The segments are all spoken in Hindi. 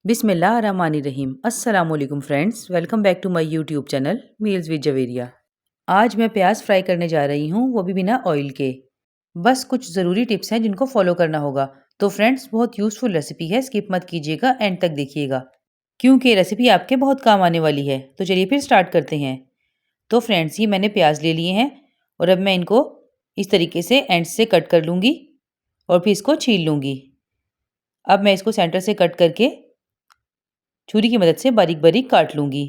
बिस्मिल्लाहिर्रहमानिर्रहीम। अस्सलामुअलैकुम friends, welcome back to my YouTube channel meals with Javeria. आज मैं प्याज फ्राई करने जा रही हूँ, वो भी बिना ऑयल के। बस कुछ ज़रूरी टिप्स हैं जिनको फॉलो करना होगा। तो फ्रेंड्स, बहुत यूज़फुल रेसिपी है, स्किप मत कीजिएगा, एंड तक देखिएगा क्योंकि ये रेसिपी आपके बहुत काम आने वाली है। तो चलिए फिर स्टार्ट करते हैं। तो फ्रेंड्स, ये मैंने प्याज ले लिए हैं और अब मैं इनको इस तरीके से एंड से कट कर लूँगी और फिर इसको छील लूँगी। अब मैं इसको सेंटर से कट करके छुरी की मदद से बारीक बारीक काट लूँगी।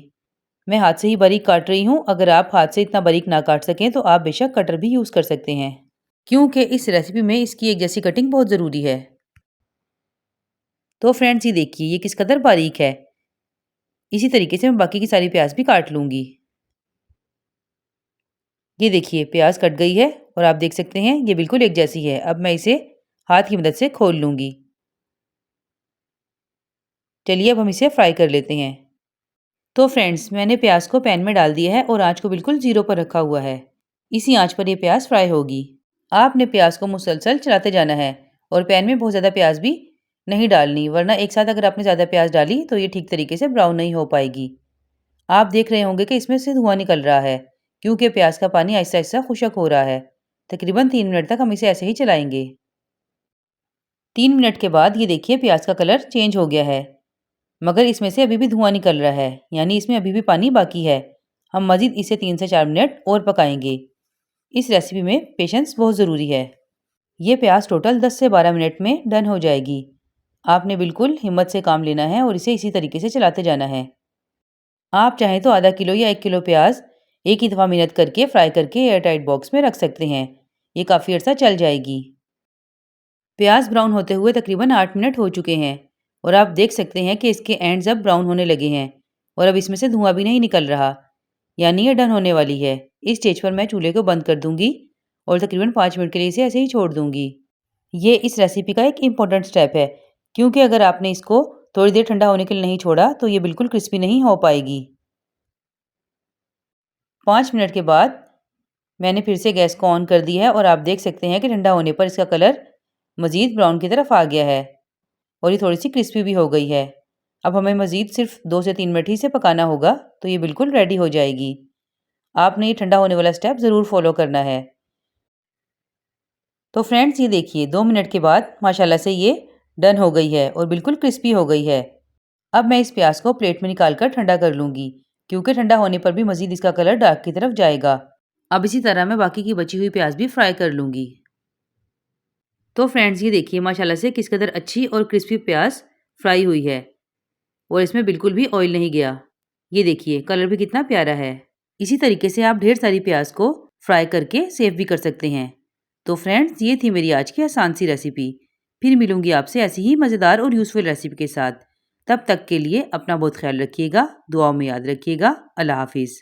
मैं हाथ से ही बारीक काट रही हूँ। अगर आप हाथ से इतना बारीक ना काट सकें तो आप बेशक कटर भी यूज़ कर सकते हैं, क्योंकि इस रेसिपी में इसकी एक जैसी कटिंग बहुत ज़रूरी है। तो फ्रेंड्स, ये देखिए ये किस कदर बारीक है। इसी तरीके से मैं बाकी की सारी प्याज भी काट लूँगी। ये देखिए प्याज कट गई है और आप देख सकते हैं ये बिल्कुल एक जैसी है। अब मैं इसे हाथ की मदद से खोल लूँगी। चलिए अब हम इसे फ्राई कर लेते हैं। तो फ्रेंड्स, मैंने प्याज को पैन में डाल दिया है और आंच को बिल्कुल ज़ीरो पर रखा हुआ है। इसी आंच पर ये प्याज फ्राई होगी। आपने प्याज को मुसलसल चलाते जाना है और पैन में बहुत ज़्यादा प्याज भी नहीं डालनी, वरना एक साथ अगर आपने ज़्यादा प्याज डाली तो ये ठीक तरीके से ब्राउन नहीं हो पाएगी। आप देख रहे होंगे कि इसमें से धुआं निकल रहा है, क्योंकि प्याज का पानी आहिस्ता आहिस्ता खुशक हो रहा है। तकरीबन 3 मिनट तक हम इसे ऐसे ही चलाएंगे। 3 मिनट के बाद ये देखिए प्याज का कलर चेंज हो गया है, मगर इसमें से अभी भी धुआं निकल रहा है, यानी इसमें अभी भी पानी बाकी है। हम मज़ीद इसे 3 से 4 मिनट और पकाएंगे। इस रेसिपी में पेशेंस बहुत ज़रूरी है। ये प्याज टोटल 10 से 12 मिनट में डन हो जाएगी। आपने बिल्कुल हिम्मत से काम लेना है और इसे इसी तरीके से चलाते जाना है। आप चाहें तो आधा किलो या 1 किलो प्याज एक ही दफ़ा मेहनत करके फ्राई करके एयर टाइट बॉक्स में रख सकते हैं। ये काफ़ी अर्सा चल जाएगी। प्याज ब्राउन होते हुए तकरीबन 8 मिनट हो चुके हैं और आप देख सकते हैं कि इसके एंड्स अब ब्राउन होने लगे हैं और अब इसमें से धुआं भी नहीं निकल रहा, यानी ये डन होने वाली है। इस स्टेज पर मैं चूल्हे को बंद कर दूंगी और तकरीबन 5 मिनट के लिए इसे ऐसे ही छोड़ दूंगी। ये इस रेसिपी का एक इम्पॉर्टेंट स्टेप है, क्योंकि अगर आपने इसको थोड़ी देर ठंडा होने के लिए नहीं छोड़ा तो ये बिल्कुल क्रिस्पी नहीं हो पाएगी। 5 मिनट के बाद मैंने फिर से गैस को ऑन कर दिया है और आप देख सकते हैं कि ठंडा होने पर इसका कलर मज़ीद ब्राउन की तरफ आ गया है और ये थोड़ी सी क्रिस्पी भी हो गई है। अब हमें मज़ीद सिर्फ 2 से 3 मिनट ही से पकाना होगा, तो ये बिल्कुल रेडी हो जाएगी। आपने ये ठंडा होने वाला स्टेप ज़रूर फॉलो करना है। तो फ्रेंड्स, ये देखिए 2 मिनट के बाद माशाल्लाह से ये डन हो गई है और बिल्कुल क्रिस्पी हो गई है। अब मैं इस प्याज को प्लेट में निकाल कर ठंडा कर लूँगी, क्योंकि ठंडा होने पर भी मज़ीद इसका कलर डार्क की तरफ जाएगा। अब इसी तरह मैं बाकी की बची हुई प्याज भी फ्राई कर लूँगी। तो फ्रेंड्स, ये देखिए माशाल्लाह से किस कदर अच्छी और क्रिस्पी प्याज फ्राई हुई है और इसमें बिल्कुल भी ऑयल नहीं गया। ये देखिए कलर भी कितना प्यारा है। इसी तरीके से आप ढेर सारी प्याज को फ्राई करके सेव भी कर सकते हैं। तो फ्रेंड्स, ये थी मेरी आज की आसान सी रेसिपी। फिर मिलूंगी आपसे ऐसी ही मज़ेदार और यूज़फुल रेसिपी के साथ। तब तक के लिए अपना बहुत ख्याल रखिएगा, दुआओं में याद रखिएगा। अल्लाह हाफिज़।